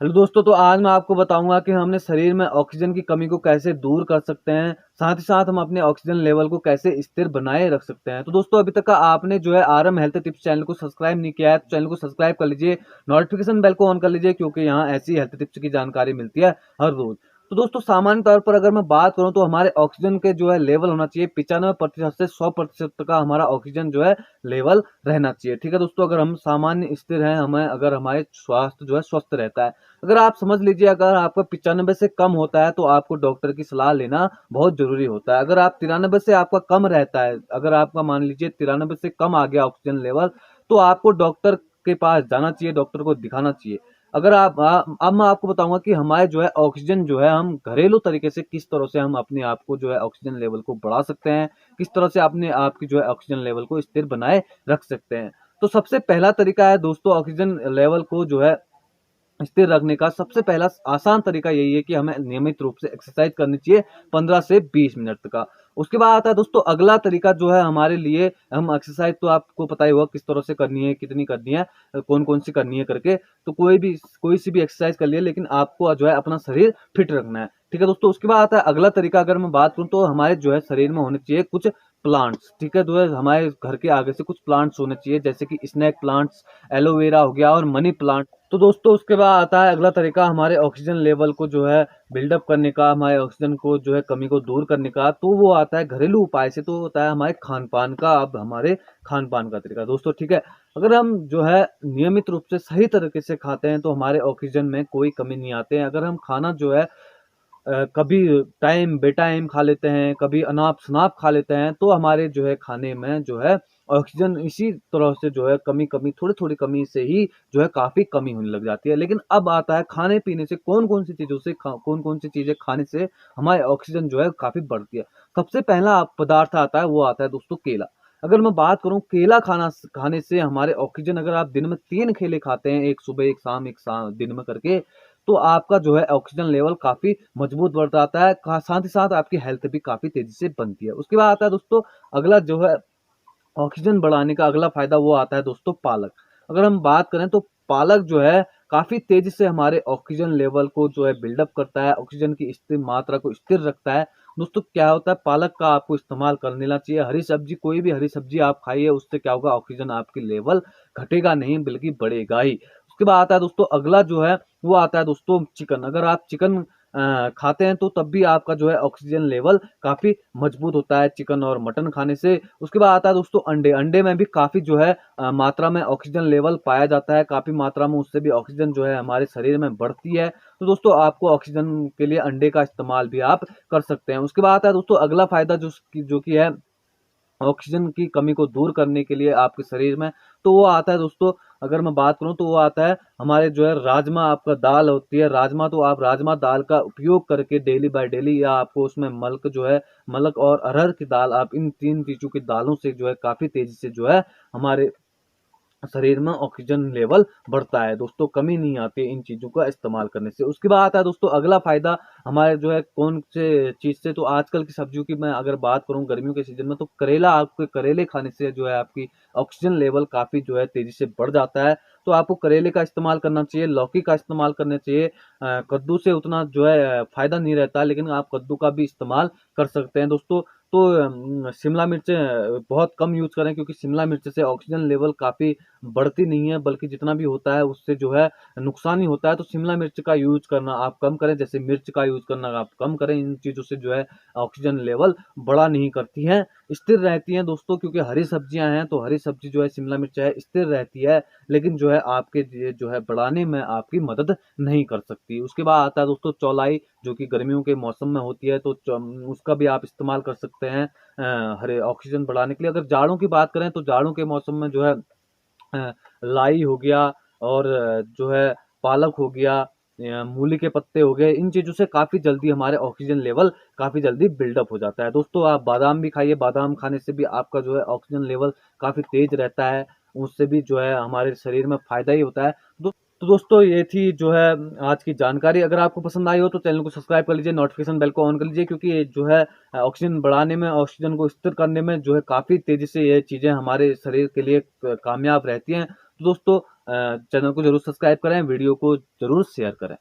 Hello दोस्तों, तो आज मैं आपको बताऊंगा कि हमने शरीर में ऑक्सीजन की कमी को कैसे दूर कर सकते हैं। साथ ही साथ हम अपने ऑक्सीजन लेवल को कैसे स्थिर बनाए रख सकते हैं। तो दोस्तों, अभी तक का आपने जो है आरएम हेल्थ टिप्स चैनल को सब्सक्राइब नहीं किया है तो चैनल को सब्सक्राइब कर लीजिए, नोटिफिकेशन बेल को ऑन कर लीजिए, क्योंकि यहाँ ऐसी हेल्थ टिप्स की जानकारी मिलती है हर रोज। तो दोस्तों, सामान्य तौर पर अगर मैं बात करूं तो हमारे ऑक्सीजन के जो है लेवल होना चाहिए 95% से 100% का हमारा ऑक्सीजन जो है लेवल रहना चाहिए। ठीक है दोस्तों, अगर हम सामान्य स्थिर हैं, हमें अगर हमारे स्वास्थ्य जो है स्वस्थ रहता है। अगर आप समझ लीजिए, अगर आपका 95 से कम होता है तो आपको डॉक्टर की सलाह लेना बहुत जरूरी होता है। अगर आप 93 से आपका कम रहता है, अगर आपका मान लीजिए 93 से कम आ गया ऑक्सीजन लेवल, तो आपको डॉक्टर के पास जाना चाहिए, डॉक्टर को दिखाना चाहिए। अगर अब मैं आपको बताऊंगा कि हमारे जो है ऑक्सीजन जो है हम घरेलू तरीके से किस तरह से हम अपने आप को जो है ऑक्सीजन लेवल को बढ़ा सकते हैं, किस तरह से अपने आप की जो है ऑक्सीजन लेवल को स्थिर बनाए रख सकते हैं। तो सबसे पहला तरीका है दोस्तों, ऑक्सीजन लेवल को जो है स्थिर रखने का सबसे पहला आसान तरीका यही है कि हमें नियमित रूप से एक्सरसाइज करनी चाहिए 15 से 20 मिनट का। उसके बाद आता है दोस्तों अगला तरीका जो है हमारे लिए, हम एक्सरसाइज तो आपको पता ही होगा किस तरह से करनी है, कितनी करनी है, कौन कौन सी करनी है करके। तो कोई सी भी एक्सरसाइज कर लिए, लेकिन आपको जो है अपना शरीर फिट रखना है। ठीक है दोस्तों, उसके बाद आता है अगला तरीका। अगर मैं बात करूं तो हमारे जो है शरीर में होने चाहिए कुछ प्लांट्स। ठीक है, जो है हमारे घर के आगे से कुछ प्लांट्स होने चाहिए, जैसे कि स्नेक प्लांट्स, एलोवेरा हो गया और मनी प्लांट। तो दोस्तों, उसके बाद आता है अगला तरीका हमारे ऑक्सीजन लेवल को जो है बिल्डअप करने का, हमारे ऑक्सीजन को जो है कमी को दूर करने का। तो वो आता है घरेलू उपाय से, तो होता है हमारे खान पान का। अब हमारे खान पान का तरीका दोस्तों, ठीक है, अगर हम जो है नियमित रूप से सही तरीके से खाते हैं तो हमारे ऑक्सीजन में कोई कमी नहीं आते हैं। अगर हम खाना जो है कभी टाइम बेटाइम खा लेते हैं, कभी अनाप शनाप खा लेते हैं, तो हमारे जो है खाने में जो है ऑक्सीजन इसी तरह से जो है कमी कमी थोड़ी थोड़ी कमी से ही जो है काफी कमी होने लग जाती है। लेकिन अब आता है खाने पीने से, कौन कौन सी चीजों से कौन कौन सी चीजें खाने से हमारे ऑक्सीजन जो है काफी बढ़ती है। सबसे पहला पदार्थ आता है, वो आता है दोस्तों केला। अगर मैं बात करूं, केला खाने से हमारे ऑक्सीजन, अगर आप दिन में 3 केले खाते हैं, एक सुबह एक शाम दिन में करके, तो आपका जो है ऑक्सीजन लेवल काफी मजबूत बढ़ जाता है। साथ ही साथ आपकी हेल्थ भी काफी तेजी से बनती है। उसके बाद आता है दोस्तों अगला जो है ऑक्सीजन बढ़ाने का अगला फायदा, वो आता है दोस्तों पालक। अगर हम बात करें तो पालक जो है काफी तेजी से हमारे ऑक्सीजन लेवल को जो है बिल्डअप करता है, ऑक्सीजन की स्थिर मात्रा को स्थिर रखता है। दोस्तों, क्या होता है, पालक का आपको इस्तेमाल कर लेना चाहिए। हरी सब्जी, कोई भी हरी सब्जी आप खाइए, उससे क्या होगा, ऑक्सीजन आपकी लेवल घटेगा नहीं बल्कि बढ़ेगा ही। उसके बाद आता है दोस्तों अगला जो है, वो आता है दोस्तों चिकन। अगर आप चिकन खाते हैं तो तब भी आपका जो है ऑक्सीजन लेवल काफी मजबूत होता है, चिकन और मटन खाने से। उसके बाद आता है दोस्तों अंडे। अंडे में भी काफी जो है मात्रा में ऑक्सीजन लेवल पाया जाता है, काफी मात्रा में उससे भी ऑक्सीजन जो है हमारे शरीर में बढ़ती है। तो दोस्तों, आपको ऑक्सीजन के लिए अंडे का इस्तेमाल भी आप कर सकते हैं। उसके बाद आता है दोस्तों अगला फायदा जो कि है ऑक्सीजन की कमी को दूर करने के लिए आपके शरीर में, तो वो आता है दोस्तों, अगर मैं बात करूं तो वो आता है हमारे जो है राजमा। आपका दाल होती है राजमा, तो आप राजमा दाल का उपयोग करके डेली बाय डेली, या आपको उसमें मल्क जो है, मलक और अरहर की दाल, आप इन 3 चीजों की दालों से जो है काफी तेजी से जो है हमारे शरीर में ऑक्सीजन लेवल बढ़ता है। दोस्तों, कमी नहीं आती इन चीजों का इस्तेमाल करने से। उसके बाद आता है दोस्तों अगला फायदा हमारे जो है कौन से चीज से, तो आजकल की सब्जियों की मैं अगर बात करूं गर्मियों के सीजन में, तो करेला, आपके करेले खाने से जो है आपकी ऑक्सीजन लेवल काफी जो है तेजी से बढ़ जाता है। तो आपको करेले का इस्तेमाल करना चाहिए, लौकी का इस्तेमाल करना चाहिए। कद्दू से उतना जो है फायदा नहीं रहता, लेकिन आप कद्दू का भी इस्तेमाल कर सकते हैं दोस्तों। तो शिमला मिर्च बहुत कम यूज करें, क्योंकि शिमला मिर्च से ऑक्सीजन लेवल काफी बढ़ती नहीं है, बल्कि जितना भी होता है उससे जो है नुकसान ही होता है। तो शिमला मिर्च का यूज करना आप कम करें, जैसे मिर्च का यूज करना आप कम करें। इन चीजों से जो है ऑक्सीजन लेवल बड़ा नहीं करती हैं, स्थिर रहती हैं दोस्तों। क्योंकि हरी सब्जियां हैं, तो हरी सब्जी जो है शिमला मिर्च है स्थिर रहती है, लेकिन जो है आपके ये जो है बढ़ाने में आपकी मदद नहीं कर सकती। उसके बाद आता है दोस्तों चौलाई, जो कि गर्मियों के मौसम में होती है, तो उसका भी आप इस्तेमाल कर सकते हैं हरे ऑक्सीजन बढ़ाने के लिए। अगर जाड़ों की बात करें तो जाड़ों के मौसम में जो है लाई हो गया, और जो है पालक हो गया, मूली के पत्ते हो गए, इन चीजों से काफी जल्दी हमारे ऑक्सीजन लेवल काफी जल्दी बिल्डअप हो जाता है। दोस्तों, आप बादाम भी खाइए, बादाम खाने से भी आपका जो है ऑक्सीजन लेवल काफी तेज रहता है, उससे भी जो है हमारे शरीर में फायदा ही होता है। तो दोस्तों, ये थी जो है आज की जानकारी। अगर आपको पसंद आई हो तो चैनल को सब्सक्राइब कर लीजिए, नोटिफिकेशन बेल को ऑन कर लीजिए, क्योंकि ये जो है ऑक्सीजन बढ़ाने में, ऑक्सीजन को स्थिर करने में जो है काफी तेजी से ये चीजें हमारे शरीर के लिए कामयाब रहती हैं। तो दोस्तों, चैनल को जरूर सब्सक्राइब करें, वीडियो को जरूर शेयर करें।